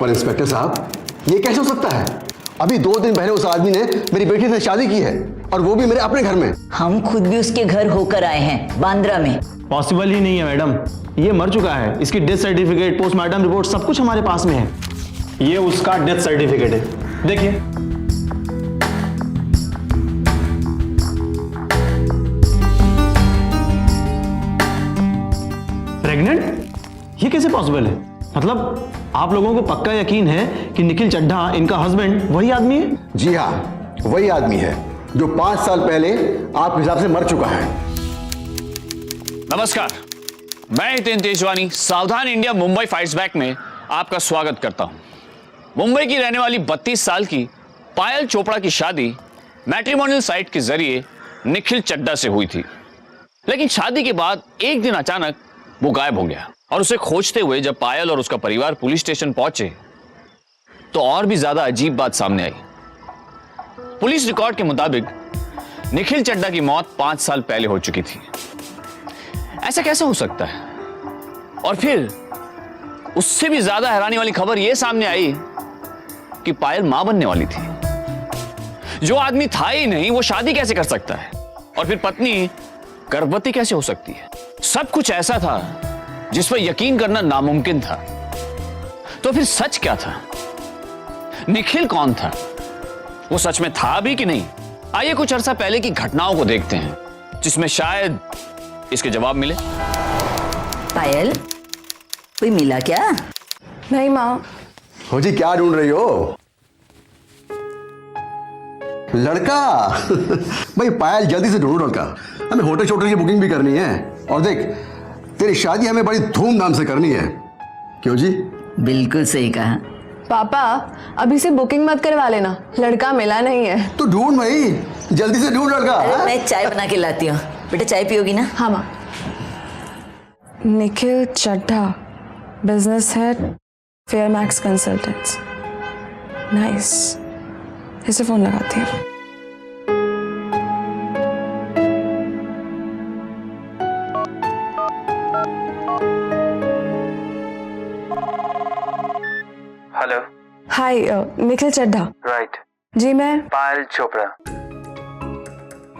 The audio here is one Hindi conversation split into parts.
पर इंस्पेक्टर साहब, ये कैसे हो सकता है? अभी 2 दिन पहले उस आदमी ने मेरी बेटी से शादी की है, और वो भी मेरे अपने घर में। हम खुद भी उसके घर होकर आए हैं, बांद्रा में। पॉसिबल ही नहीं है मैडम, ये मर चुका है। इसकी डेथ सर्टिफिकेट, पोस्टमार्टम रिपोर्ट सब कुछ हमारे पास में है। ये उसका डेथ सर्टिफिकेट है, देखिए। प्रेग्नेंट? ये कैसे पॉसिबल है? मतलब आप लोगों को पक्का यकीन है कि निखिल चड्ढा, इनका हस्बैंड, वही आदमी है? जी हाँ, वही आदमी है जो 5 साल पहले आपके हिसाब से मर चुका है। नमस्कार, मैं हितेन तेजवानी सावधान इंडिया मुंबई फाइट्स बैक में आपका स्वागत करता हूं। मुंबई की रहने वाली 32 साल की पायल चोपड़ा की शादी मैट्रिमोनियल साइट के जरिए निखिल चड्ढा से हुई थी, लेकिन शादी के बाद एक दिन अचानक वो गायब हो गया। और उसे खोजते हुए जब पायल और उसका परिवार पुलिस स्टेशन पहुंचे तो और भी ज्यादा अजीब बात सामने आई। पुलिस रिकॉर्ड के मुताबिक निखिल चड्ढा की मौत 5 साल पहले हो चुकी थी। ऐसा कैसे हो सकता है? और फिर उससे भी ज्यादा हैरानी वाली खबर यह सामने आई कि पायल मां बनने वाली थी। जो आदमी था ही नहीं वो शादी कैसे कर सकता है? और फिर पत्नी गर्भवती कैसे हो सकती है? सब कुछ ऐसा था जिस पर यकीन करना नामुमकिन था। तो फिर सच क्या था? निखिल कौन था? वो सच में था भी कि नहीं? आइए कुछ अरसा पहले की घटनाओं को देखते हैं, जिसमें शायद इसके जवाब मिले। पायल, कोई मिला क्या? नहीं माँ। हो जी, क्या ढूंढ रही हो? लड़का? भाई पायल, जल्दी से ढूंढो लड़का, हमें होटल शोटल की बुकिंग भी करनी है। और देख, तेरी शादी हमें बड़ी धूमधाम से करनी है। क्यों जी? बिल्कुल सही कहा। पापा, अभी से बुकिंग मत करवा लेना, लड़का मिला नहीं है। तो ढूंढ भाई, जल्दी से ढूंढ लड़का। अरे मैं चाय बना के लाती हूँ। बेटा चाय पियोगी ना? हाँ माँ। Nikhil Chadha, business head, Fairmax consultants. Nice, इसे फोन लगाती हूँ। Hello. Hi, Nikhil Chadha. Right. जी मैं। पायल चोपड़ा।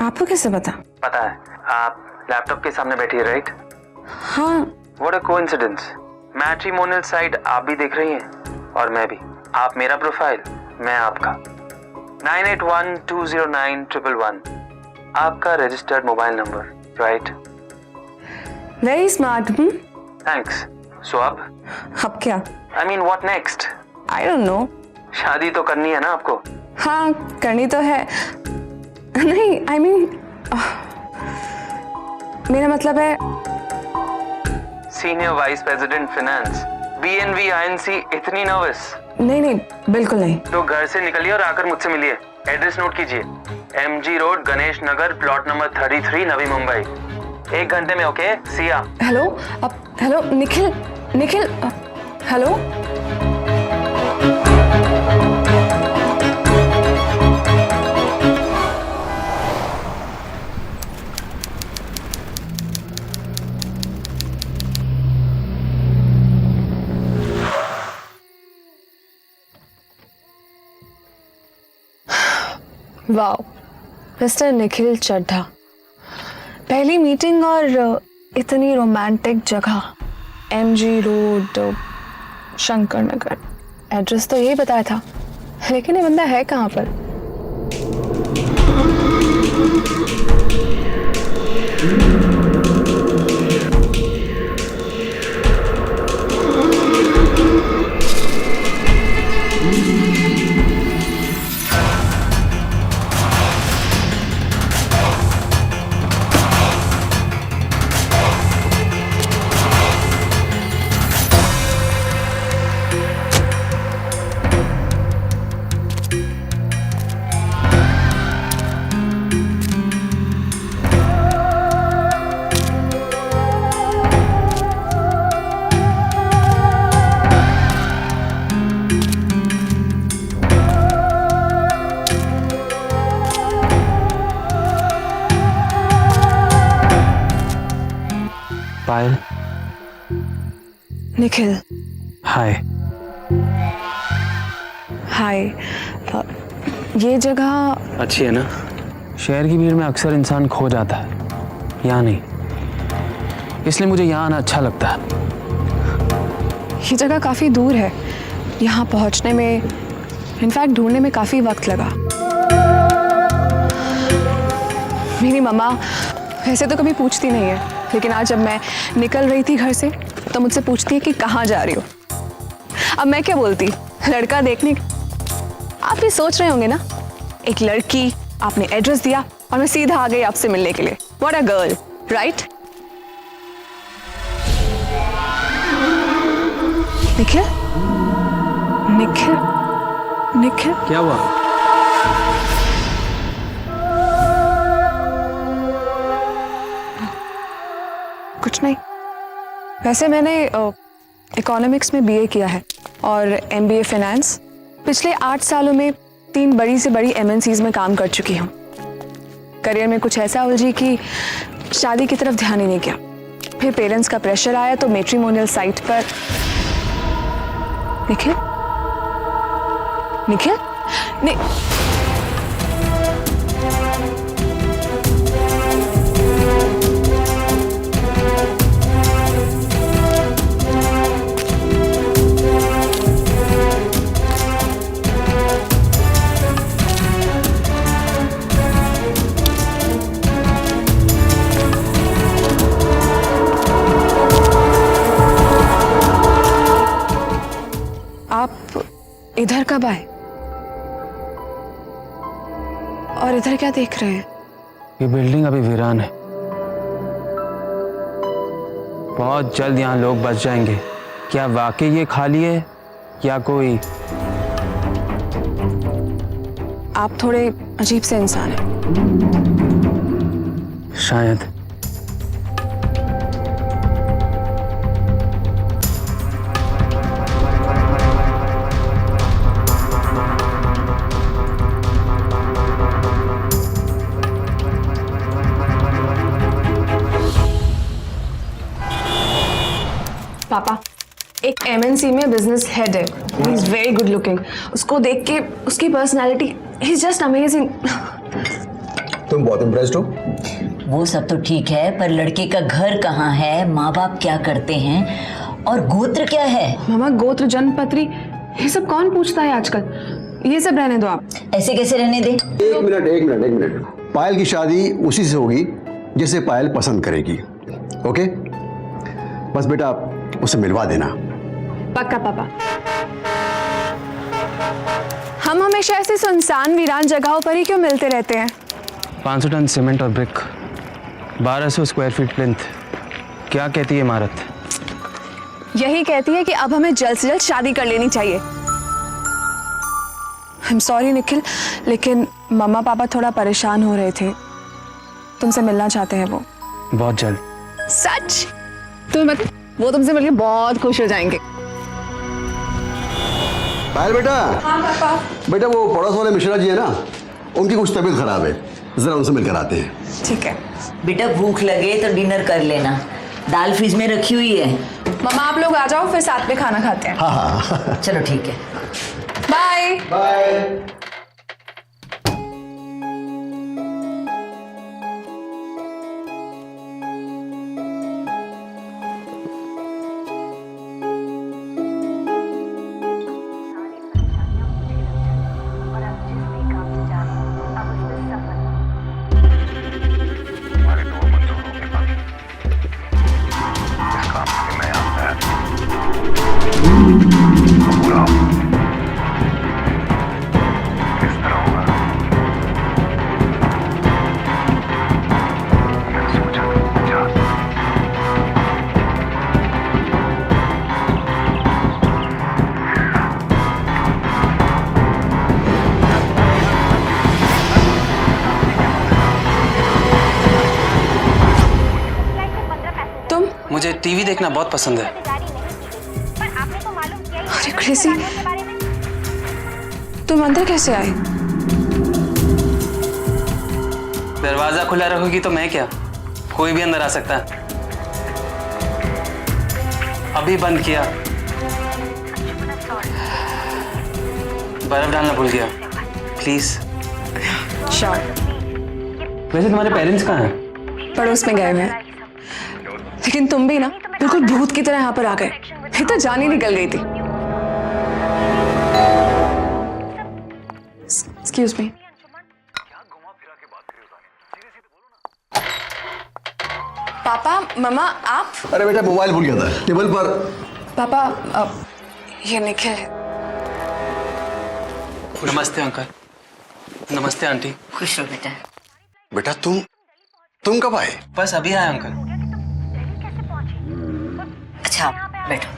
आपको कैसे पता? पता है, आप लैपटॉप के सामने बैठी है, राइट? हाँ। What a coincidence. Matrimonial site आप भी देख रही हैं और मैं भी। आप मेरा प्रोफाइल, मैं आपका। 98120911 आपका registered mobile number, right? Very smart. Thanks. So अब क्या? I mean what next? I don't know. शादी तो करनी है ना आपको? हाँ, करनी तो है। नहीं, आई मीन मेरा मतलब है senior vice president finance, BNV INC, इतनी नर्वस? नहीं नहीं, बिल्कुल नहीं। तो घर से निकलिए और आकर मुझसे मिलिए। एड्रेस नोट कीजिए, MG road, Ganesh Nagar, plot number 33, Navi Mumbai. 1 घंटे में, okay? Siya. Hello, hello Nikhil, Nikhil, hello. Wow, mister Nikhil Chadha. पहली मीटिंग और इतनी रोमांटिक जगह, MG road, Shankar Nagar. Address तो यही बताया था, लेकिन ये बंदा है कहाँ पर? पायल। निखिल। हाय। हाय। ये जगह अच्छी है ना? शहर की भीड़ में अक्सर इंसान खो जाता है, यहाँ नहीं, इसलिए मुझे यहाँ आना अच्छा लगता है। ये जगह काफ़ी दूर है, यहाँ पहुँचने में, इनफैक्ट ढूंढने में काफ़ी वक्त लगा। मेरी मम्मा वैसे तो कभी पूछती नहीं है, लेकिन आज जब मैं निकल रही थी घर से तो मुझसे पूछती है कि कहाँ जा रही हो। अब मैं क्या बोलती, लड़का देखने। आप भी सोच रहे होंगे ना, एक लड़की, आपने एड्रेस दिया और मैं सीधा आ गई आपसे मिलने के लिए। What a girl, right? Nikhil, Nikhil, Nikhil, क्या हुआ? कुछ नहीं। वैसे मैंने इकोनॉमिक्स में बीए किया है और एमबीए फाइनेंस। पिछले 8 सालों में 3 बड़ी से बड़ी एमएनसीज में काम कर चुकी हूँ। करियर में कुछ ऐसा उलझी कि शादी की तरफ ध्यान ही नहीं किया। फिर पेरेंट्स का प्रेशर आया तो मैट्रिमोनियल साइट पर। निखिल, निखिल, नहीं। आप इधर कब आए और इधर क्या देख रहे हैं? ये बिल्डिंग अभी वीरान है, बहुत जल्द यहाँ लोग बच जाएंगे। क्या वाकई ये खाली है या कोई? आप थोड़े अजीब से इंसान हैं। शायद। पापा, एक एमएनसी में बिजनेस हेड है। He is very good looking. उसको देख के उसकी personality, he is just amazing. तुम बहुत इम्प्रेस्ड हो। वो सब तो ठीक है, पर लड़के का घर कहाँ है, माँ बाप क्या करते हैं और गोत्र क्या है? मामा, गोत्र, जन्म पत्री, ये सब कौन पूछता है आजकल? ये सब रहने दो आप। ऐसे कैसे रहने दे? एक मिनट। पायल की शादी उसी से होगी जिसे पायल पसंद करेगी। ओके, बस बेटा उसे मिलवा देना। पक्का पापा। हम हमेशा ऐसी सुनसान वीरान जगहों पर ही क्यों मिलते रहते हैं? 500 टन सीमेंट और ब्रिक, 1200 स्क्वायर फीट प्लिंथ। क्या कहती है इमारत? यही कहती है कि अब हमें जल्द से जल्द शादी कर लेनी चाहिए। आई एम सॉरी निखिल, लेकिन मम्मा पापा थोड़ा परेशान हो रहे थे। तुमसे मिलना चाहते हैं वो। बहुत जल्द। सच? तुम्हें मतलब वो तुमसे मिलकर बहुत खुश हो जाएंगे। पायल बेटा। हाँ पापा। बेटा वो पड़ोस वाले मिश्रा जी है ना, उनकी कुछ तबीयत खराब है, जरा उनसे मिलकर आते हैं। ठीक है। बेटा भूख लगे तो डिनर कर लेना, दाल फ्रिज में रखी हुई है। मम्मा आप लोग आ जाओ, फिर साथ में खाना खाते हैं। हाँ। चलो ठीक है। Bye bye. मुझे टीवी देखना बहुत पसंद है। अरे क्रेजी, तुम अंदर कैसे आए? दरवाजा खुला रखोगी तो मैं क्या, कोई भी अंदर आ सकता है। अभी बंद किया। बर्फ डालना भूल गया, प्लीज। श्योर। वैसे तुम्हारे पेरेंट्स कहाँ हैं? पड़ोस में गए हुए हैं। लेकिन तुम भी ना बिल्कुल भूत की तरह यहाँ पर आ गए। मैं तो जान ही निकल गई थी। Excuse me. पापा, मम्मा, आप? अरे बेटा मोबाइल भूल गया था टेबल पर। पापा, ये निखिल है। नमस्ते अंकल। नमस्ते आंटी। खुश हो बेटा। बेटा तुम कब आए? बस अभी आया अंकल। अच्छा बैठो।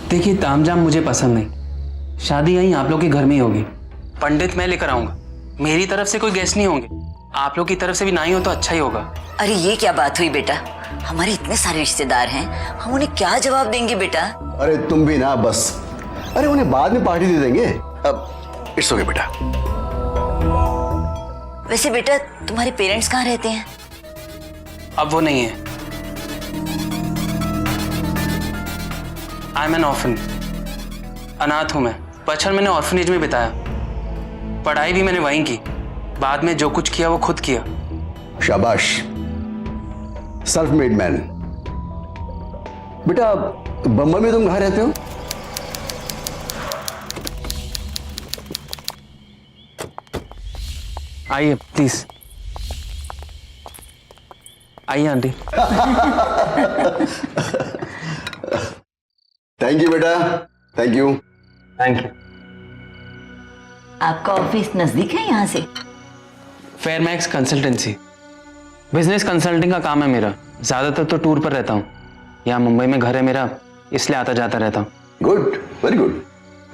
देखिए, तामझाम मुझे पसंद नहीं। शादी यहीं आप लोग के घर में ही होगी। पंडित मैं लेकर आऊंगा। मेरी तरफ से कोई गेस्ट नहीं होंगे। आप लोग की तरफ से भी ना ही हो तो अच्छा ही होगा। अरे ये क्या बात हुई बेटा, हमारे इतने सारे रिश्तेदार हैं, हम उन्हें क्या जवाब देंगे बेटा। अरे तुम भी ना बस। अरे उन्हें बाद में पार्टी दे देंगे। अब इट्स ओके बेटा। वैसे बेटा तुम्हारे पेरेंट्स कहाँ रहते हैं? अब वो नहीं है। I am N orphan. अनाथ हूं मैं। बचपन मैंने ऑर्फनेज में बिताया। पढ़ाई भी मैंने वहीं की। बाद में जो कुछ किया वो खुद किया। शाबाश, सेल्फ मेड मैन। बेटा बम्बई में तुम कहाँ रहते हो? आइए प्लीज। आइए आंटी। थैंक यू बेटा, थैंक यू। Thank you. आपका ऑफिस नजदीक है यहाँ से? फेयरमैक्स कंसल्टेंसी बिजनेस कंसल्टिंग का काम है मेरा। ज्यादातर तो टूर पर रहता हूँ। यहाँ मुंबई में घर है मेरा, इसलिए आता जाता रहता हूँ। Good, very good.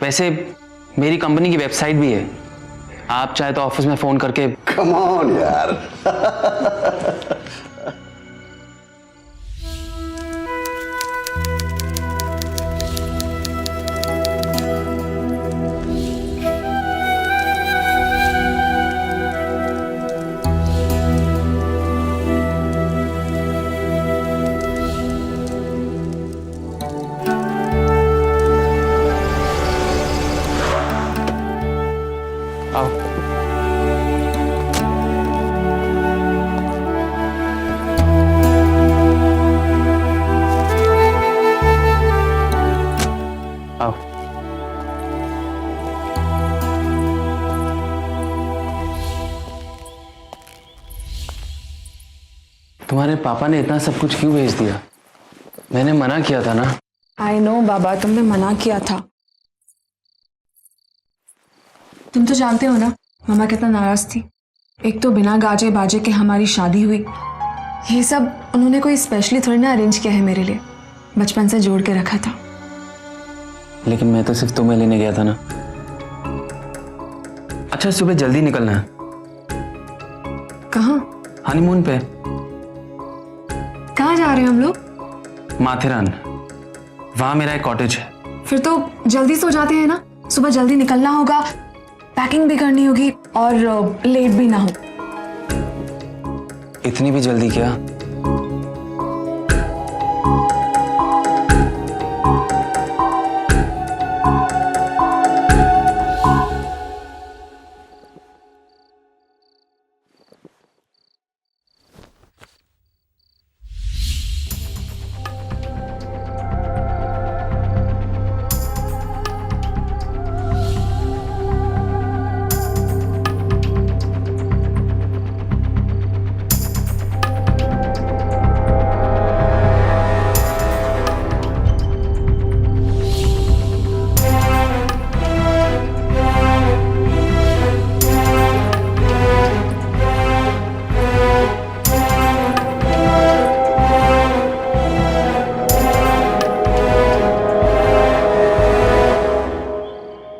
वैसे मेरी कंपनी की वेबसाइट भी है। आप चाहे तो ऑफिस में फोन करके। कम ऑन यार। आओ। आओ। तुम्हारे पापा ने इतना सब कुछ क्यों भेज दिया? मैंने मना किया था ना। आई नो बाबा, तुमने मना किया था। तुम तो जानते हो ना मम्मा कितना नाराज थी। एक तो बिना गाजे बाजे के हमारी शादी हुई। ये सब उन्होंने कोई स्पेशली थोड़ी ना अरेंज किया है मेरे लिए, बचपन से जोड़ के रखा था। लेकिन मैं तो सिर्फ तुम्हें लेने गया था ना। अच्छा सुबह जल्दी निकलना है। कहाँ? हनीमून पे। कहाँ जा रहे हैं हम लोग? माथेरान। वहां मेरा एक कॉटेज है। फिर तो जल्दी सो जाते हैं ना, सुबह जल्दी निकलना होगा, पैकिंग भी करनी होगी और लेट भी ना हो। इतनी भी जल्दी क्या?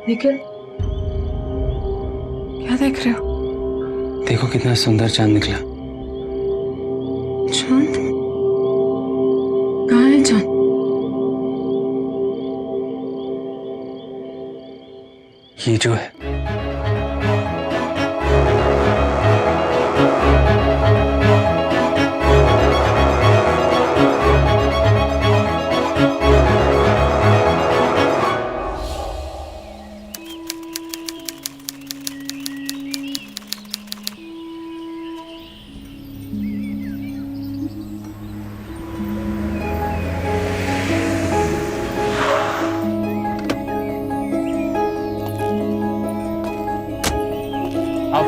निखिल, क्या देख रहे हो? देखो कितना सुंदर चांद निकला। चांद? कहाँ है चांद? ये जो है।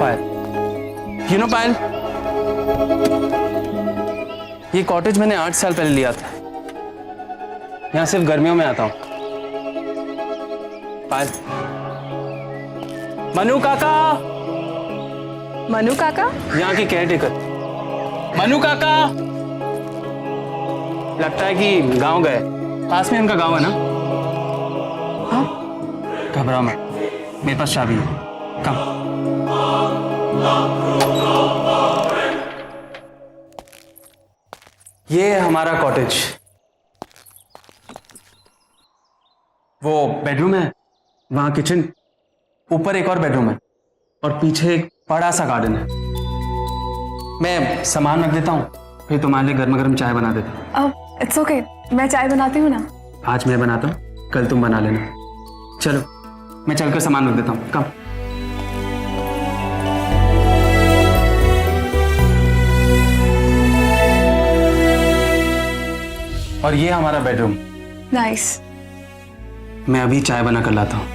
पायल, यू नो पायल, ये कॉटेज मैंने 8 साल पहले लिया था। यहाँ सिर्फ गर्मियों में आता हूँ। पायल, मनु काका, मनु काका? यहाँ की केयरटेकर। मनु काका, लगता है कि गांव गए। पास में उनका गांव है ना? हाँ, घबराओ मत, मेरे पास चाबी है। कम। ये है हमारा कॉटेज। वो बेडरूम है, वहां किचन, ऊपर एक और बेडरूम है और पीछे एक बड़ा सा गार्डन है। मैं सामान रख देता हूँ, फिर तुम्हारे लिए गर्मा गर्म चाय बना देता हूँ। इट्स ओके, मैं चाय बनाती हूँ ना। आज मैं बनाता हूँ, कल तुम बना लेना। चलो मैं चलकर सामान रख देता हूँ। कम। और ये हमारा बेडरूम। नाइस। मैं अभी चाय बना कर लाता हूँ।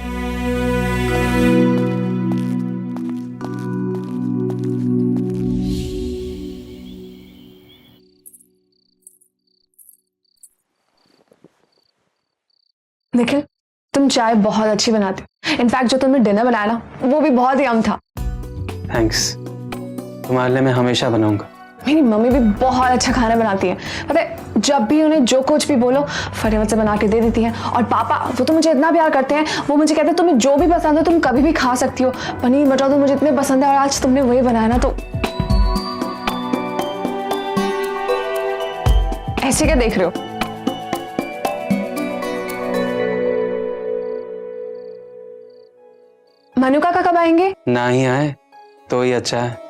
निखिल, तुम चाय बहुत अच्छी बनाते हो। इनफैक्ट जो तुमने डिनर बनाया ना, वो भी बहुत यम था। थैंक्स, तुम्हारे लिए मैं हमेशा बनाऊंगा। मेरी मम्मी भी बहुत अच्छा खाना बनाती है। पता है, जब भी उन्हें जो कुछ भी बोलो फटाफट से बना के दे देती है। और पापा, वो तो मुझे इतना प्यार करते हैं, वो मुझे कहते हैं तुम्हें जो भी पसंद हो तुम कभी भी खा सकती हो। पनीर मटर तो मुझे इतने पसंद है और आज तुमने वही बनाया ना, तो ऐसे क्या देख रहे हो? मनु काका कब आएंगे? ना ही आए तो ही अच्छा है।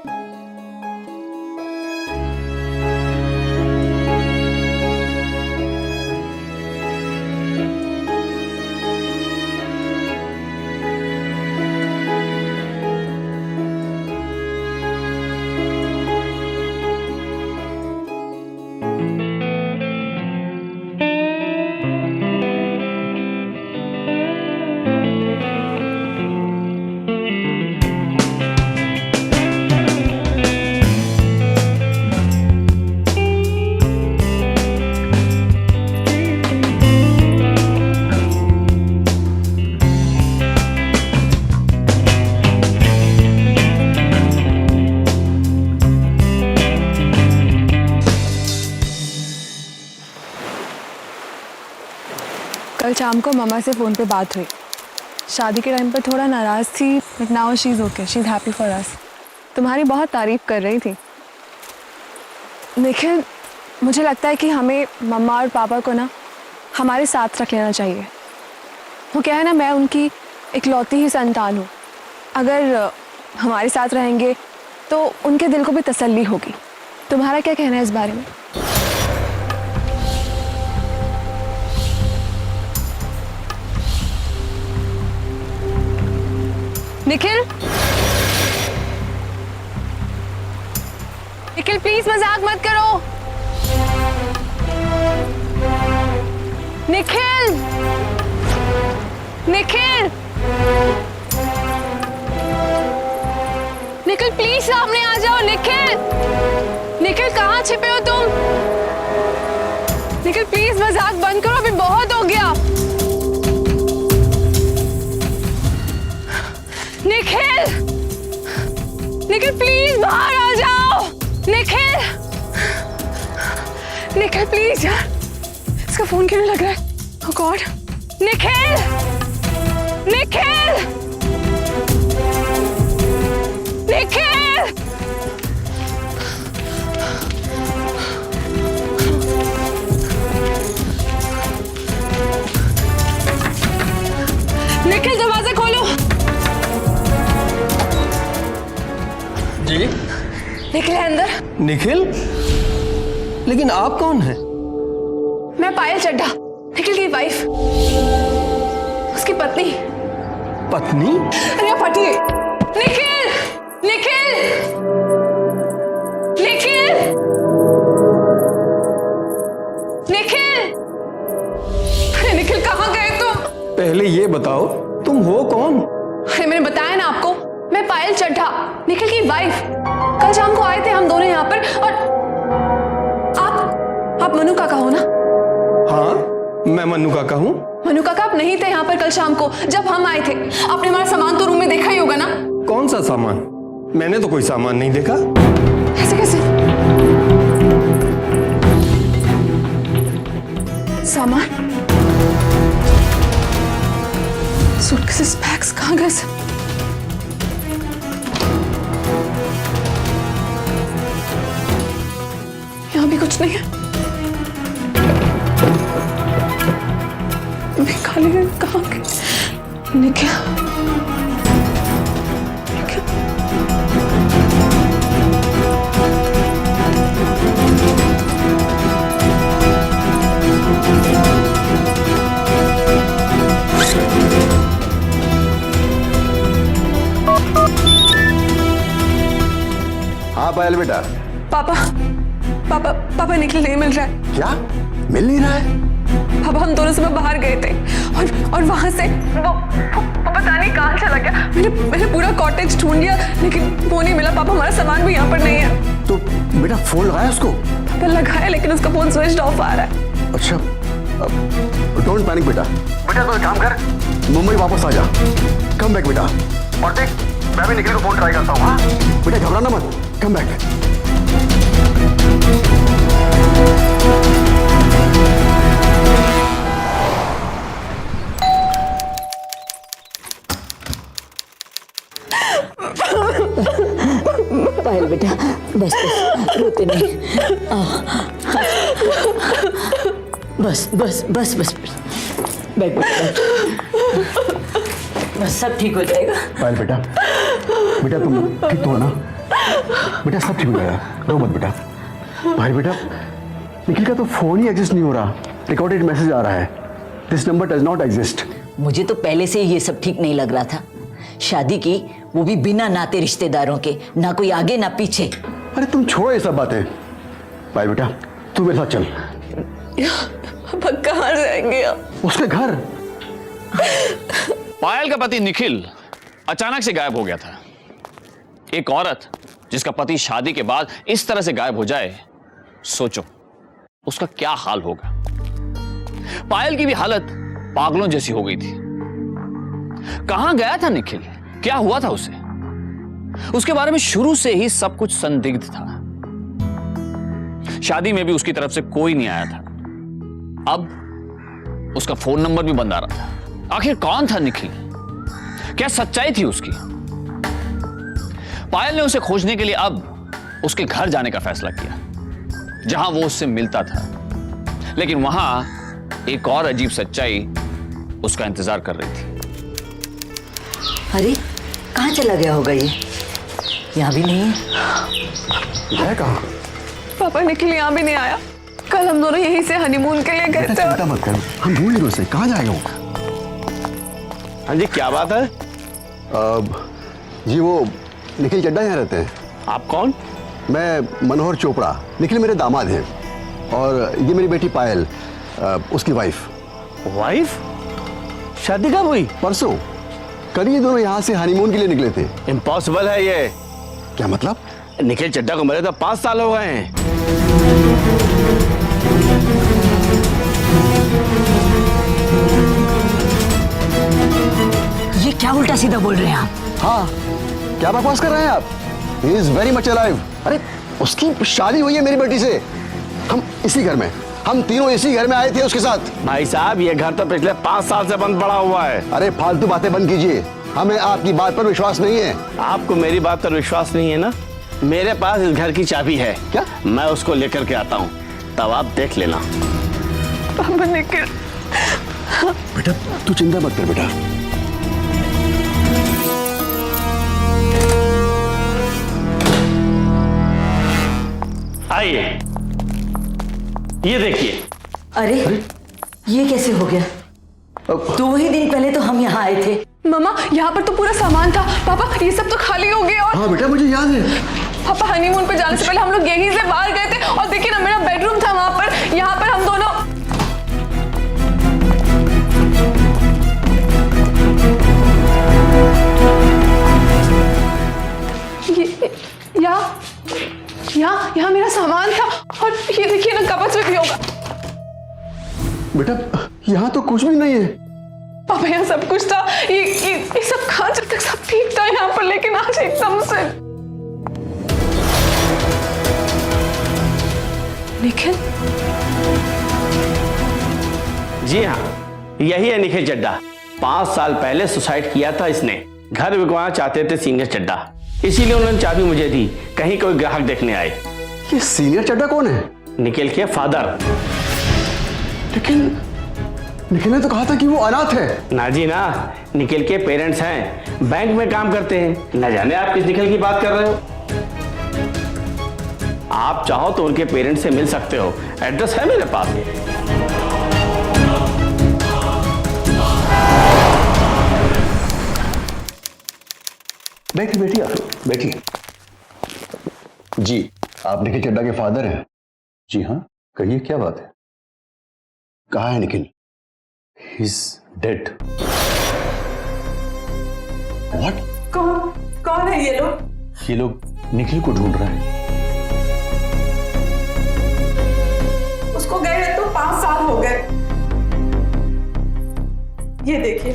कल शाम को मम्मा से फ़ोन पे बात हुई। शादी के टाइम पर थोड़ा नाराज़ थी, but now she is okay, she is happy for us. तुम्हारी बहुत तारीफ कर रही थी। निखिल, मुझे लगता है कि हमें मम्मा और पापा को ना हमारे साथ रख लेना चाहिए। वो क्या है ना, मैं उनकी इकलौती ही संतान हूँ। अगर हमारे साथ रहेंगे तो उनके दिल को भी तसल्ली होगी। तुम्हारा क्या कहना है इस बारे में? निखिल, निखिल प्लीज मजाक मत करो। निखिल, निखिल, निखिल प्लीज सामने आ जाओ। निखिल, निखिल कहाँ छिपे हो तुम? निखिल प्लीज मजाक बंद करो, अभी बहुत हो गया। निखिल, निखिल प्लीज बाहर आ जाओ। निखिल, निखिल प्लीज यार, इसका फोन क्यों नहीं लग रहा है? ओह गॉड। निखिल, निखिल, निखिल, निखिल दरवाजा खोलो। जी? निखिल है अंदर। निखिल? लेकिन आप कौन हैं? मैं पायल चड्ढा, निखिल की वाइफ, उसकी पत्नी। पत्नी? अरे आप हटिए। निखिल, निखिल, निखिल, निखिल, अरे निखिल कहाँ गए तुम? पहले ये बताओ तुम हो कौन? अरे मैंने बताया ना आपको, मैं पायल चड्ढा, निखिल की वाइफ। कल शाम को आए थे हम दोनों यहाँ पर। और आप मनु काका हो ना? हाँ, मैं मन्नू काका हूँ। मनु काका, आप नहीं थे यहाँ पर कल शाम को जब हम आए थे। आपने हमारा सामान तो रूम में देखा ही होगा ना? कौन सा सामान? मैंने तो कोई सामान नहीं देखा। ऐसे कैसे? सामान, सूटकेसेस, बैग्स कहाँ गए सब? यहाँ भी कुछ नहीं है। खाली है, कहाँ गए? निखिल, हाँ पायल बेटा। पापा पापा पापा निखिल नहीं मिल रहा है। क्या मिल नहीं रहा है? पापा हम दोनों सुबह बाहर गए थे और वहां से वो पता नहीं कहाँ चला गया। मैंने पूरा कॉटेज ढूंढ लिया लेकिन वो नहीं मिला। पापा हमारा सामान भी यहाँ पर नहीं है। तो बेटा फोन लगाया उसको? पापा लगाया लेकिन उसका फोन स्विच ऑफ आ रहा है। अच्छा, डोंट पैनिक बेटा। बेटा तो एक काम कर, मुंबई वापस आ जा। कम बैक बेटा। और देख, मैं भी निखिल को फोन ट्राई करता हूँ। हाँ बेटा, घबराना मत, कम बैक। पायल बेटा, बस बस, रोते नहीं। बस बस बस बस, बैठ बैठ, बस सब ठीक हो जाएगा। पायल बेटा, बेटा तुम ठीक तो हो ना? बेटा सब ठीक हो जाएगा, रो मत बेटा। पायल बेटा, निखिल का तो फोन ही एग्जिस्ट नहीं हो रहा। रिकॉर्डेड मैसेज आ रहा है, this number does not exist. मुझे तो पहले से ही ये सब ठीक नहीं लग रहा था। शादी की, वो भी बिना नाते रिश्तेदारों के, ना कोई आगे ना पीछे। अरे तुम छोड़ो ये सब बातें। पायल बेटा, तू मेरे साथ चल। पापा कहाँ जाएंगे आप? उसके घर। पायल का पति निखिल अचानक से गायब हो गया था। एक औरत जिसका पति शादी के बाद इस तरह से गायब हो जाए, सोचो उसका क्या हाल होगा। पायल की भी हालत पागलों जैसी हो गई थी। कहां गया था निखिल? क्या हुआ था उसे? उसके बारे में शुरू से ही सब कुछ संदिग्ध था। शादी में भी उसकी तरफ से कोई नहीं आया था। अब उसका फोन नंबर भी बंद आ रहा था। आखिर कौन था निखिल? क्या सच्चाई थी उसकी? पायल ने उसे खोजने के लिए अब उसके घर जाने का फैसला किया, जहां वो उससे मिलता था। लेकिन वहां एक और अजीब सच्चाई उसका इंतजार कर रही थी। अरे कहाँ चला गया होगा ये? यहाँ भी नहीं है। कहाँ? पापा निखिल यहाँ भी नहीं आया। कल हम दोनों यहीं से हनीमून के लिए गए थे। चिंता मत कर, हम ढूंढ लेंगे उसे। कहाँ जाएगा वो? हाँ जी, क्या बात है? जी वो निखिल चड्ढा यहाँ रहते हैं। आप कौन? मैं मनोहर चोपड़ा। निखिल मेरे दामाद हैं और ये मेरी बेटी पायल, उसकी वाइफ। वाइफ? शादी कब हुई? परसों। कल ये दोनों यहाँ से हनीमून के लिए निकले थे। इम्पॉसिबल है ये। क्या मतलब? निखिल चड्ढा को मरे तो 5 साल हो गए हैं। ये क्या उल्टा सीधा बोल रहे हैं आप? हाँ, क्या बकवास कर रहे हैं आप? He is very much alive. अरे उसकी शादी हुई है मेरी बेटी से। हम इसी घर में, हम तीनों इसी घर में आए थे उसके साथ। भाई साहब, ये घर तो पिछले 5 साल से बंद पड़ा हुआ है। अरे फालतू बातें बंद कीजिए, हमें आपकी बात पर विश्वास नहीं है। आपको मेरी बात पर विश्वास नहीं है ना? मेरे पास इस घर की चाबी है। क्या? मैं उसको लेकर के आता हूँ, तब आप देख लेना। पापा निखिल। बेटा तू चिंता मत कर बेटा। आइए, ये देखिए। अरे ये कैसे हो गया? तो वही दिन पहले तो हम यहाँ आए थे। मम्मा, यहाँ पर तो पूरा सामान था। पापा ये सब तो खाली हो गया। और हाँ बेटा मुझे याद है। पापा हनीमून पे जाने से पहले हम लोग यहीं से बाहर गए थे और देखिए ना, मेरा बेडरूम था वहां पर। यहाँ पर हम दोनों। यहाँ मेरा सामान था और ये देखिए ना कपच में भी होगा। बेटा यहाँ तो कुछ भी नहीं है। पापा यहाँ सब कुछ था, ये सब कहाँ जब तक सब ठीक था यहाँ पर, लेकिन आज एकदम से। निखिल? जी हाँ, यही है निखिल चड्ढा। 5 साल पहले सुसाइड किया था इसने। घर बिकवाना चाहते थे सीनियर चड्ढा, इसीलिए उन्होंने चाबी मुझे दी, कहीं कोई ग्राहक देखने आए। ये सीनियर चड्ढा कौन है? निखिल के फादर। लेकिन निखिल ने तो कहा था कि वो अनाथ है। ना जी ना, निखिल के पेरेंट्स हैं, बैंक में काम करते हैं। न जाने आप किस निखिल की बात कर रहे हो। आप चाहो तो उनके पेरेंट्स से मिल सकते हो, एड्रेस है मेरे पास। बैठिए बैठिए, आप बैठिए। जी, आप निखिल चड्ढा के फादर हैं? जी हाँ, कहिए क्या बात है? कहाँ है Nikhil? He is dead. What? कौन है ये लोग? ये लोग निखिल को ढूंढ रहे हैं। उसको गए हुए तो 5 साल हो गए। ये देखिए,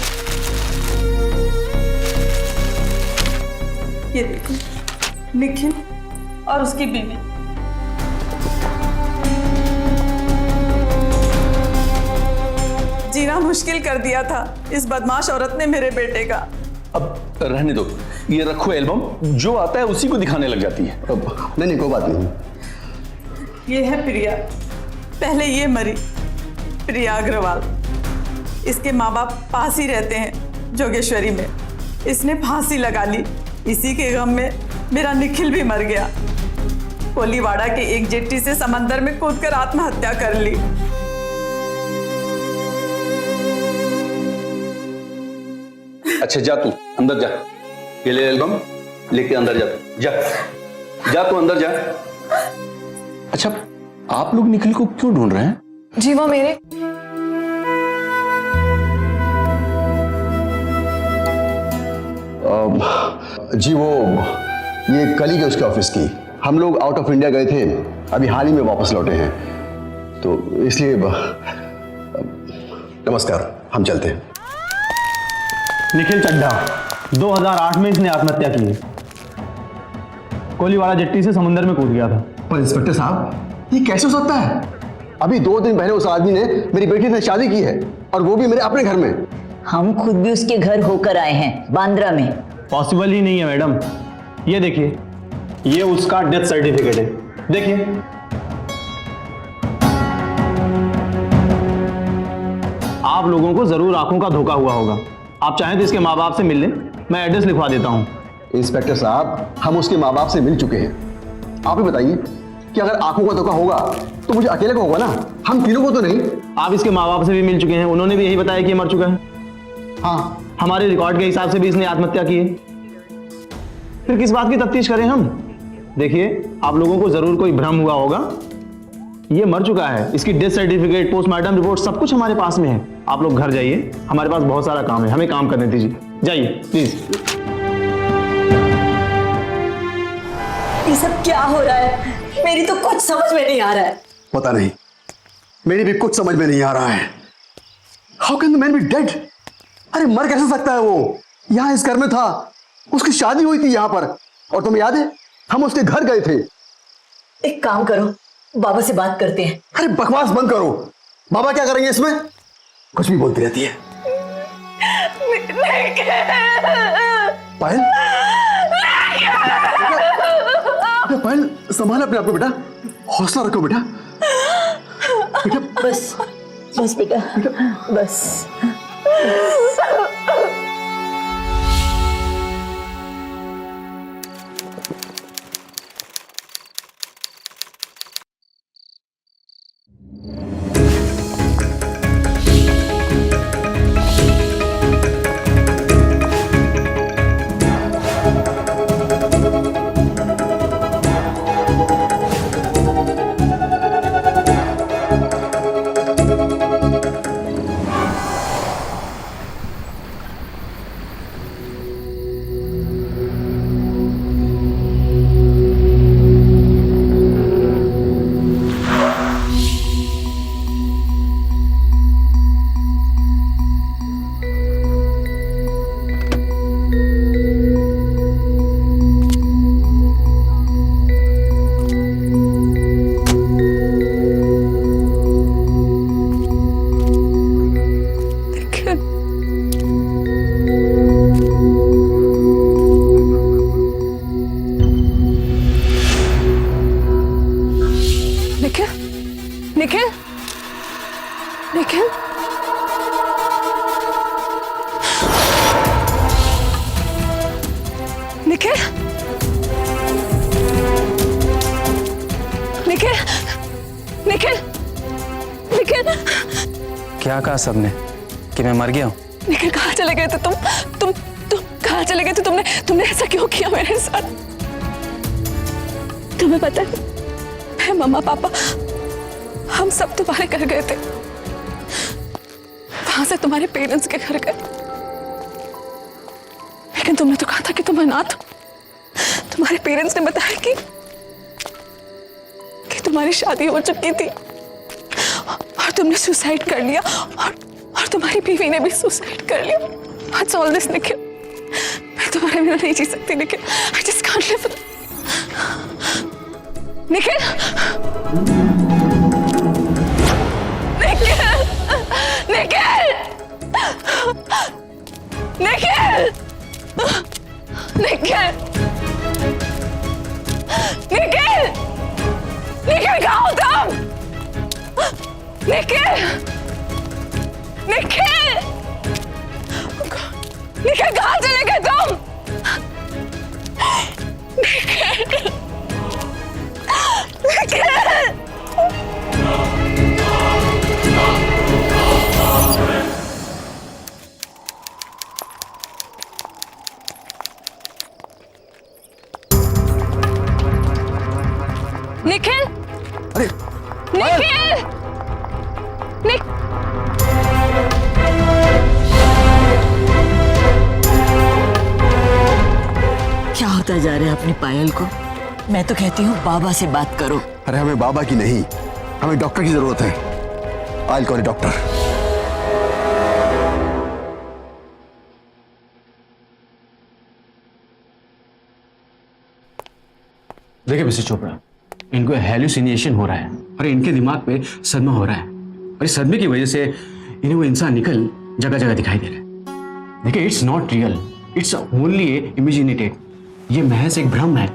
ये देखिए, निखिल और उसकी बीवी। जीना मुश्किल कर दिया था इस बदमाश औरत ने मेरे बेटे का। अब रहने दो, ये रखो एल्बम, जो आता है उसी को दिखाने लग जाती है। अब नहीं कोई बात नहीं। ये है प्रिया, पहले ये मरी, प्रिया अग्रवाल। इसके माँ बाप पास ही रहते हैं जोगेश्वरी में। इसने फांसी लगा ली, इसी के गम में मेरा निखिल भी मर गया। कोलीवाड़ा के एक जेट्टी से समंदर में कूदकर आत्महत्या कर ली। अच्छा जा तू अंदर जा, ये ले एल्बम, लेके अंदर जा। जा जा तू अंदर जा। अच्छा, आप लोग निखिल को क्यों ढूंढ रहे हैं? जी वो मेरे जी वो ये कलीग है उसके ऑफिस की। हम लोग आउट ऑफ इंडिया गए थे, अभी हाल ही में वापस लौटे हैं, तो इसलिए नमस्कार, हम चलते हैं। निखिल चड्ढा 2008 में इसने आत्महत्या की है। कोलीवाड़ा जेट्टी से समुद्र में कूद गया था। पर इंस्पेक्टर साहब, ये कैसे हो सकता है? अभी 2 दिन पहले उस आदमी ने मेरी बेटी से शादी की है, और वो भी मेरे अपने घर में। हम खुद भी उसके घर होकर आए हैं, बांद्रा में। पॉसिबल ही नहीं है मैडम। ये देखिए, ये उसका डेथ सर्टिफिकेट है, देखिए। आप लोगों को जरूर आंखों का धोखा हुआ होगा। आप चाहें तो इसके माँ बाप से मिल लें, मैं एड्रेस लिखवा देता हूं। इंस्पेक्टर साहब, हम उसके माँ बाप से मिल चुके हैं। आप ही बताइए कि अगर आंखों का धोखा होगा तो मुझे अकेले को होगा ना, हम तीनों को तो नहीं। आप इसके माँ बाप से भी मिल चुके हैं, उन्होंने भी यही बताया कि ये मर चुका है। हाँ, हमारे रिकॉर्ड के हिसाब से भी इसने आत्महत्या की है। फिर किस बात की तफ्तीश करें हम? देखिए, आप लोगों को जरूर कोई भ्रम हुआ होगा, ये मर चुका है। इसकी डेथ सर्टिफिकेट, पोस्टमार्टम रिपोर्ट सब कुछ हमारे पास में है। आप लोग घर जाइए, हमारे पास बहुत सारा काम है, हमें काम करने दीजिए। जाइए प्लीज। ये सब क्या हो रहा है? मेरी तो कुछ समझ में नहीं आ रहा है। पता नहीं, मेरी भी कुछ समझ में नहीं आ रहा है। How can the man B dead? अरे मर कैसे सकता है वो? यहाँ इस घर में था, उसकी शादी हुई थी यहाँ पर, और तुम्हें याद है हम उसके घर गए थे। एक काम करो, बाबा से बात करते हैं। अरे बकवास बंद करो। बाबा क्या करेंगे इसमें? कुछ भी बोलती रहती है। पायल, पायल संभाल अपने आप को बेटा, हौसला रखो बेटा। बेटा बस बस बेटा, बस। निखिल निखिल निखिल निखिल निखिल निखिल क्या कहा सबने कि मैं मर गया हूँ? निखिल कहाँ चले गए थे तुम कहाँ चले गए थे? तुमने ऐसा क्यों किया मेरे साथ? तुम्हें पता है मैं मम्मा पापा हम सब तुम्हारे घर गए थे, वहां से तुम्हारे पेरेंट्स के घर गए, लेकिन तुमने तो कहा था कि तुम अनाथ हो। तुम्हारे पेरेंट्स ने बताया कि तुम्हारी शादी हो चुकी थी और तुमने सुसाइड कर लिया और तुम्हारी बीवी ने भी सुसाइड कर लिया। What's all this, Nikhil? मैं तुम्हारे बिना नहीं जी सकती Nikhil. I just can't live with... Nikhil Nikhil Nikhil Nikhil Nikhil Nikhil Nikhil कहाँ हो तुम? निखिल निखिल निखिल कहाँ चले गए तुम? निखिल निखिल निखिल अरे निखिल निक क्या होता जा रहा है अपनी पायल को? मैं तो कहती हूँ बाबा से बात करो। अरे हमें बाबा की नहीं, हमें डॉक्टर की जरूरत है। I call doctor. देखिए मिस्टर चोपड़ा, इनको हेलुसिनेशन हो रहा है और इनके दिमाग पे सदमा हो रहा है और इस सदमे की वजह से इन्हें वो इंसान निकल जगह जगह दिखाई दे रहा है। देखिए it's not real, it's only imaginated. ये महज एक भ्रम है।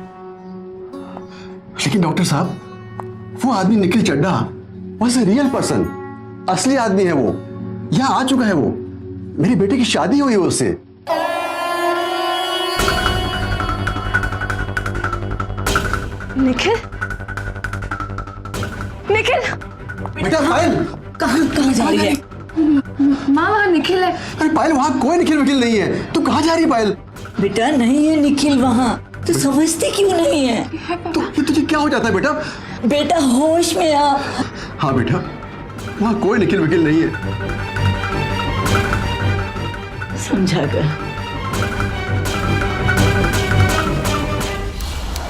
लेकिन डॉक्टर साहब, वो आदमी Nikhil Chadha was a real person, असली आदमी है वो, यहाँ आ चुका है वो, मेरी बेटे की शादी हुई है उससे। निखिल निखिल बेटा पायल, कहाँ जा रही है? माँ वहाँ निखिल है। अरे पायल वहां कोई निखिल विखिल नहीं है, तू कहाँ जा रही है पायल? बेटा नहीं है निखिल वहाँ, तू समझती क्यों नहीं है? तो ये तुझे क्या हो जाता है बेटा? बेटा होश में आ। हाँ बेटा, वहां कोई निखिल विखिल नहीं है। समझा कर।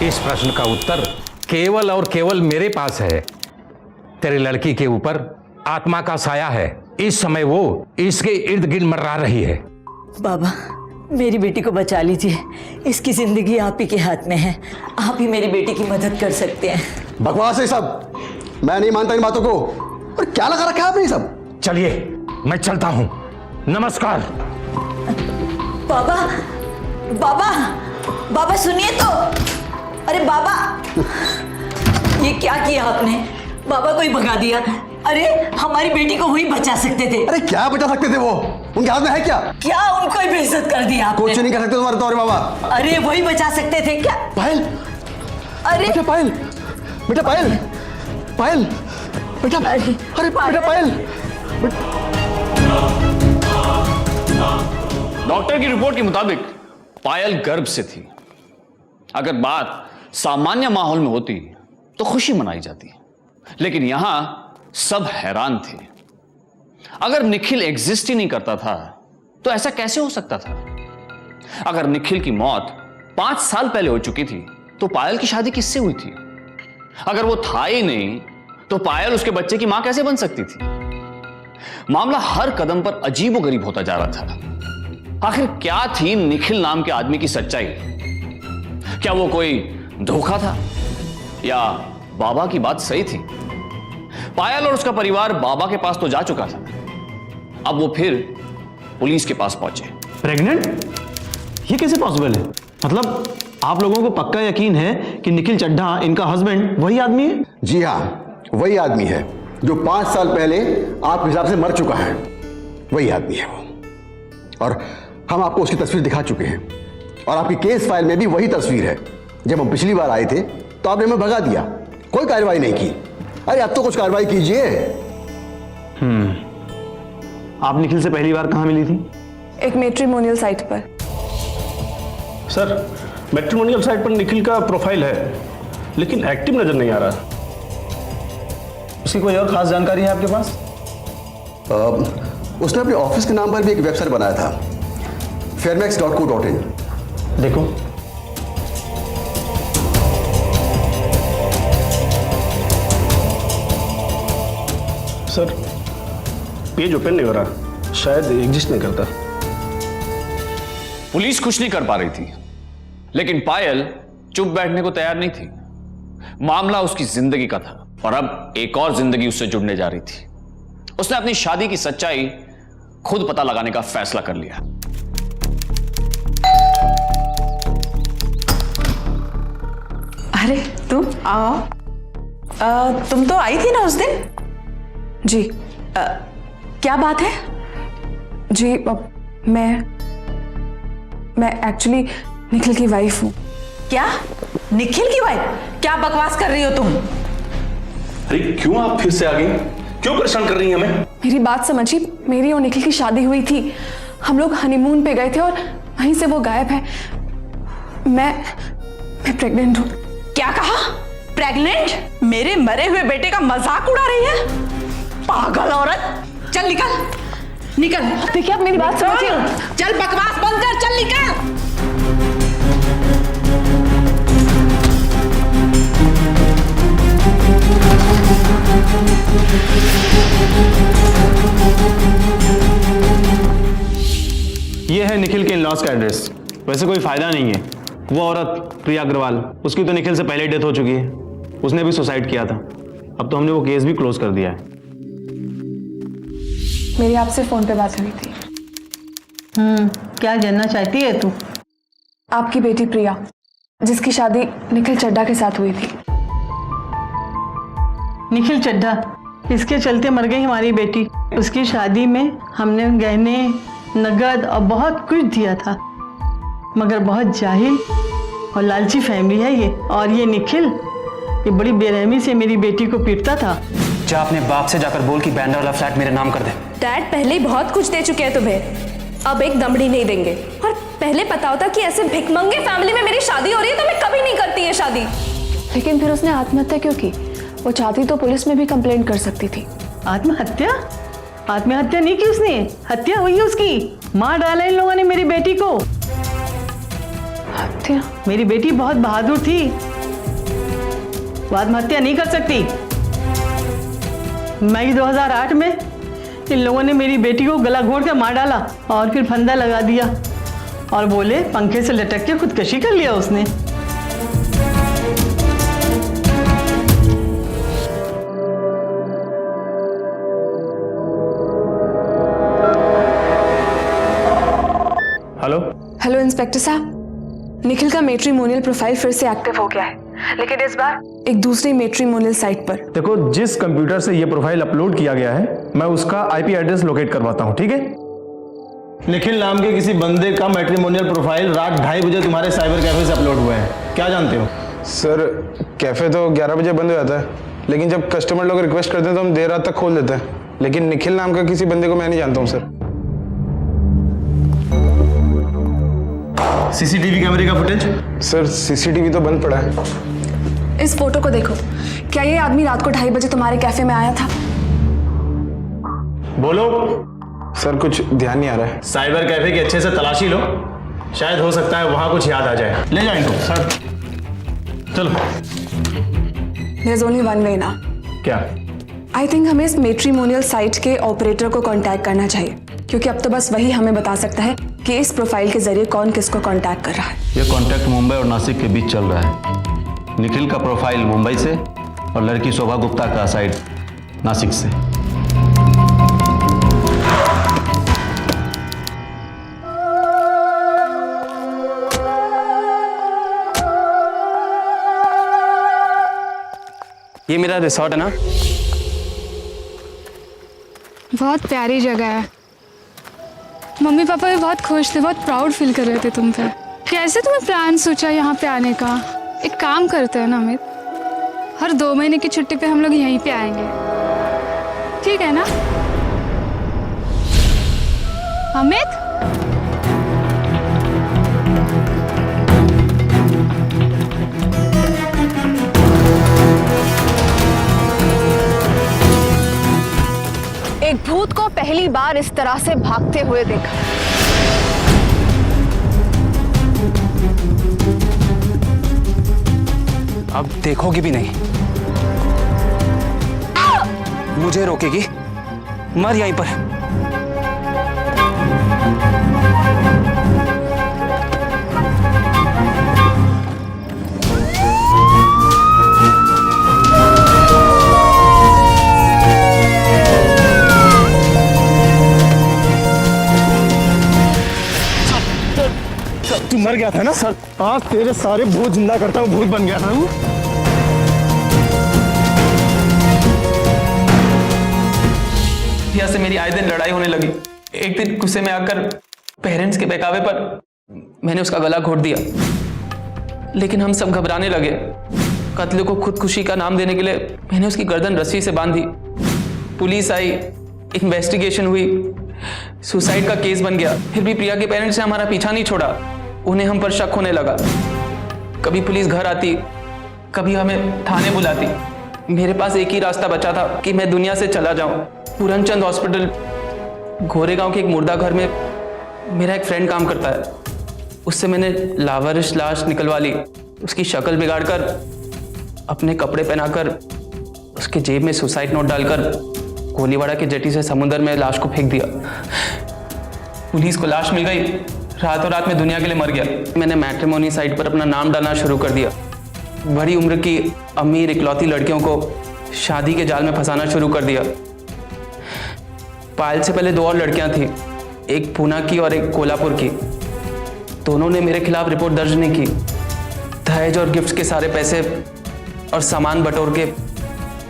इस प्रश्न का उत्तर केवल और केवल मेरे पास है। तेरी लड़की के ऊपर आत्मा का साया है, इस समय वो इसके इर्द गिर्द मंडरा रही है। बाबा मेरी बेटी को बचा लीजिए, इसकी जिंदगी आप ही के हाथ में है, आप ही मेरी बेटी की मदद कर सकते हैं। बकवास है सब, मैं नहीं मानता इन बातों को। और क्या लगा रखा है आपने सब? चलिए मैं चलता हूं, नमस्कार। बाबा बाबा बाबा सुनिए तो। अरे बाबा ये क्या किया आपने? बाबा को ही भगा दिया। अरे हमारी बेटी को वही बचा सकते थे। अरे क्या बचा सकते थे वो? उनके हाथ में है क्या? क्या उनको ही बेइज्जत कर दिया आपने? कुछ नहीं कर सकते तुम्हारे तौर बाबा। अरे वही बचा सकते थे क्या? पायल, अरे बेटा पायल, बेटा पायल, पायल, बेटा, अरे अरे बेटा पायल। डॉक्टर की रिपोर्ट के मुताबिक पायल गर्भ से थी। अगर बात सामान्य माहौल में होती तो खुशी मनाई जाती, लेकिन यहां सब हैरान थे। अगर निखिल एग्जिस्ट ही नहीं करता था तो ऐसा कैसे हो सकता था? अगर निखिल की मौत 5 साल पहले हो चुकी थी तो पायल की शादी किससे हुई थी? अगर वो था ही नहीं तो पायल उसके बच्चे की मां कैसे बन सकती थी? मामला हर कदम पर अजीबोगरीब होता जा रहा था। आखिर क्या थी निखिल नाम के आदमी की सच्चाई? क्या वो कोई धोखा था या बाबा की बात सही थी? पायल और उसका परिवार बाबा के पास तो जा चुका था, अब वो फिर पुलिस के पास पहुंचे। प्रेग्नेंट? ये कैसे पॉसिबल है? मतलब आप लोगों को पक्का यकीन है कि निखिल चड्ढा इनका हस्बैंड वही आदमी है? जी हाँ, वही आदमी है। जो 5 साल पहले आपके हिसाब से मर चुका है, वही आदमी है वो। और हम आपको उसकी तस्वीर दिखा चुके हैं, और आपकी केस फाइल में भी वही तस्वीर है। जब हम पिछली बार आए थे तो आपने हमें भगा दिया, कोई कार्रवाई नहीं की। अरे अब तो कुछ कार्रवाई कीजिए। आप निखिल से पहली बार कहाँ मिली थी? एक मैट्रिमोनियल साइट पर। सर, मैट्रिमोनियल साइट पर निखिल का प्रोफाइल है, लेकिन एक्टिव नजर नहीं आ रहा। उसकी कोई और खास जानकारी है आपके पास? उसने अपने ऑफिस के नाम पर भी एक वेबसाइट बनाया था, fairmax.co.in। देखो। सर, पेज ओपन नहीं हो रहा, शायद एग्जिस्ट नहीं करता। पुलिस कुछ नहीं कर पा रही थी, लेकिन पायल चुप बैठने को तैयार नहीं थी। मामला उसकी जिंदगी का था, और अब एक और जिंदगी उससे जुड़ने जा रही थी। उसने अपनी शादी की सच्चाई खुद पता लगाने का फैसला कर लिया। अरे तुम आओ। तुम तो आई थी ना उस दिन? जी। क्या बात है? जी, मैं एक्चुअली निखिल की वाइफ हूँ। क्या? निखिल की वाइफ? क्या बकवास कर रही हो तुम? अरे क्यों आप फिर से आ गई? क्यों परेशान कर रही हैं हमें? मेरी बात समझिए, मेरी और निखिल की शादी हुई थी। हम लोग हनीमून पे गए थे और वहीं से वो गायब है। मैं प्रेग्नेंट हूँ। क्या कहा? प्रेग्नेंट? मेरे मरे हुए बेटे का मजाक उड़ा रही है? पागल औरत! चल निकल, निकल। देखिए, आप मेरी बात समझिए। चल बकवास बंद कर, चल निकल। ये है निखिल के इन-लॉज का एड्रेस। वैसे कोई फायदा नहीं है। वो औरत प्रिया अग्रवाल, उसकी तो निखिल से पहले डेथ हो चुकी है। उसने भी सुसाइड किया था। अब तो हमने वो केस भी क्लोज कर दिया है। मेरी आपसे फोन पे बात हुई थी। क्या जानना चाहती है तू? आपकी बेटी प्रिया, जिसकी शादी निखिल चड्ढा के साथ हुई थी। निखिल चड्ढा, इसके चलते मर गई हमारी बेटी। उसकी शादी में हमने गहने, नगद और बहुत कुछ दिया था, मगर बहुत जाहिल और लालची फैमिली है ये। और ये निखिल, ये बड़ी बेरहमी से मेरी बेटी को पीटता था। जा अपने बाप से जाकर बोल कि बैंड्रा वाला फ्लैट मेरे नाम कर दे। डैड पहले ही बहुत कुछ दे चुके हैं तुम्हें, अब एक दमड़ी नहीं देंगे। और पहले पता होता कि ऐसे भिखमंगे फैमिली में मेरी शादी हो रही है तो मैं कभी नहीं करती है शादी। लेकिन फिर उसने आत्महत्या क्यों की? वो चाहती तो पुलिस में भी कंप्लेंट कर सकती थी। आत्महत्या? आत्महत्या नहीं की उसने, हत्या हुई है उसकी। मार डाला इन लोगों ने मेरी बेटी को। हत्या? मेरी बेटी बहुत बहादुर थी, वो आत्महत्या नहीं कर सकती। मई 2008 में इन लोगों ने मेरी बेटी को गला घोंट कर मार डाला और फिर फंदा लगा दिया और बोले पंखे से लटक के खुदकशी कर लिया उसने। हेलो। हेलो इंस्पेक्टर साहब, निखिल का मैट्रिमोनियल प्रोफाइल फिर से एक्टिव हो गया है, लेकिन इस बार एक दूसरी मैट्रिमोनियल साइट पर। देखो, जिस कंप्यूटर से ये प्रोफाइल अपलोड किया गया है, मैं उसका आईपी एड्रेस लोकेट करवाता हूँ, ठीक है? निखिल नाम के किसी बंदे का मैट्रिमोनियल प्रोफाइल रात 2:30 बजे तुम्हारे साइबर कैफे से अपलोड हुआ है। क्या जानते हो? सर, कैफे तो 11 बजे बंद हो जाता है, लेकिन जब कस्टमर लोग रिक्वेस्ट करते हैं तो हम देर रात तक खोल देते हैं। लेकिन निखिल नाम का किसी बंदे को मैं नहीं जानता हूँ सर। सीसीटीवी कैमरे का फुटेज? सर, सीसीटीवी तो बंद पड़ा है। इस फोटो को देखो, क्या ये आदमी रात को 2:30 बजे तुम्हारे कैफे में आया था? बोलो। सर, कुछ ध्यान नहीं आ रहा है। साइबर कैफे की अच्छे से तलाशी लो, शायद हो सकता है वहां कुछ याद आ जाए। ले जाओ इनको। सर चलो। There's only one way now. क्या? आई थिंक हमें इस मैट्रिमोनियल साइट के ऑपरेटर को कांटेक्ट करना चाहिए, क्योंकि अब तो बस वही हमें बता सकता है कि इस प्रोफाइल के जरिए कौन किसको कांटेक्ट कर रहा है। ये कांटेक्ट मुंबई और नासिक के बीच चल रहा है। निखिल का प्रोफाइल मुंबई से और लड़की शोभा गुप्ता का साइट नासिक से। ये मेरा रिसॉर्ट है ना, बहुत प्यारी जगह है। मम्मी पापा भी बहुत खुश थे, बहुत प्राउड फील कर रहे थे तुम पे। कैसे तुम्हें प्लान सोचा यहाँ पे आने का? एक काम करते हैं ना अमित, हर 2 महीने की छुट्टी पे हम लोग यहीं पे आएंगे, ठीक है ना अमित? एक भूत को पहली बार इस तरह से भागते हुए देखा। अब देखोगी भी नहीं, मुझे रोकेगी? मर यहीं पर। तू मर गया था ना सर, आज तेरे सारे भूत जिंदा करता हूँ, भूत बन गया था। से मेरी आए दिन लड़ाई होने लगी। एक दिन गुस्से में आकर पेरेंट्स के बहकावे पर मैंने उसका गला घोट दिया, लेकिन हम सब घबराने लगे। कत्ल को खुदकुशी का नाम देने के लिए मैंने उसकी गर्दन रस्सी से बांधी। पुलिस आई, इन्वेस्टिगेशन हुई, सुसाइड का केस बन गया। फिर भी प्रिया के पेरेंट्स ने हमारा पीछा नहीं छोड़ा। उन्हें हम पर शक होने लगा। कभी पुलिस घर आती, कभी हमें थाने बुलाती। मेरे पास एक ही रास्ता बचा था कि मैं दुनिया से चला जाऊं। पूरनचंद हॉस्पिटल गोरेगांव के एक मुर्दा घर में मेरा एक फ्रेंड काम करता है। उससे मैंने लावारिश लाश निकलवा ली। उसकी शक्ल बिगाड़कर, अपने कपड़े पहनाकर, उसके जेब में सुसाइड नोट डालकर कोलीवाड़ा के जेटी से समुद्र में लाश को फेंक दिया। पुलिस को लाश मिल गई, रातों रात में दुनिया के लिए मर गया। मैंने मैट्रिमोनी साइट पर अपना नाम डालना शुरू कर दिया। बड़ी उम्र की अमीर इकलौती लड़कियों को शादी के जाल में फंसाना शुरू कर दिया। पायल से पहले 2 और लड़कियां थी, एक पूना की और एक कोल्हापुर की। दोनों ने मेरे खिलाफ रिपोर्ट दर्ज नहीं की। दहेज और गिफ्ट के सारे पैसे और सामान बटोर के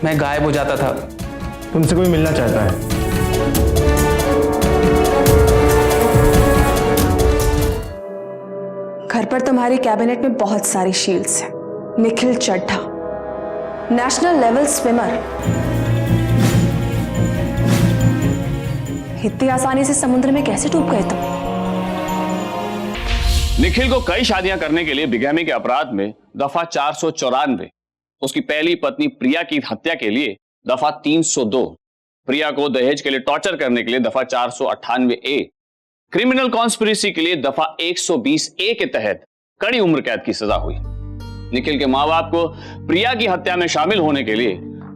मैं गायब हो जाता था। तुमसे कोई मिलना चाहता है? घर पर तुम्हारी कैबिनेट में बहुत सारी शील्ड्स हैं। Nikhil Chadha, national level swimmer, इतनी आसानी से समुद्र में कैसे डूब गए तुम? निखिल को कई शादियां करने के लिए बिगैमी के अपराध में दफा 494, उसकी पहली पत्नी प्रिया की हत्या के लिए दफा 302, प्रिया को दहेज के लिए टॉर्चर करने के लिए दफा 498A, क्रिमिनल कॉन्स्पिरेसी के लिए दफा 120A के तहत कड़ी उम्र कैद की सजा हुई। निखिल के मां बाप को प्रिया की हत्या में शामिल होने के लिए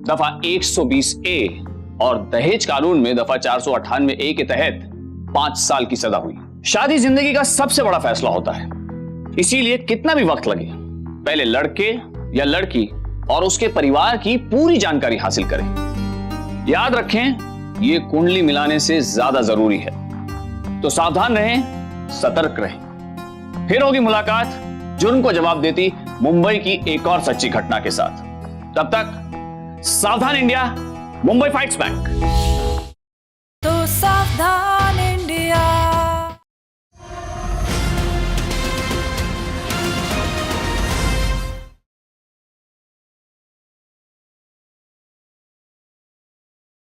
दफा 120A और दहेज कानून में दफा 498A के तहत 5 साल की सजा हुई। शादी जिंदगी का सबसे बड़ा फैसला होता है, इसीलिए कितना भी वक्त लगे पहले लड़के या लड़की और उसके परिवार की पूरी जानकारी हासिल करें। याद रखें, यह कुंडली मिलाने से ज्यादा जरूरी है। तो सावधान रहें, सतर्क रहें। फिर होगी मुलाकात जुर्म को जवाब देती मुंबई की एक और सच्ची घटना के साथ। तब तक सावधान इंडिया, मुंबई फाइट्स बैक।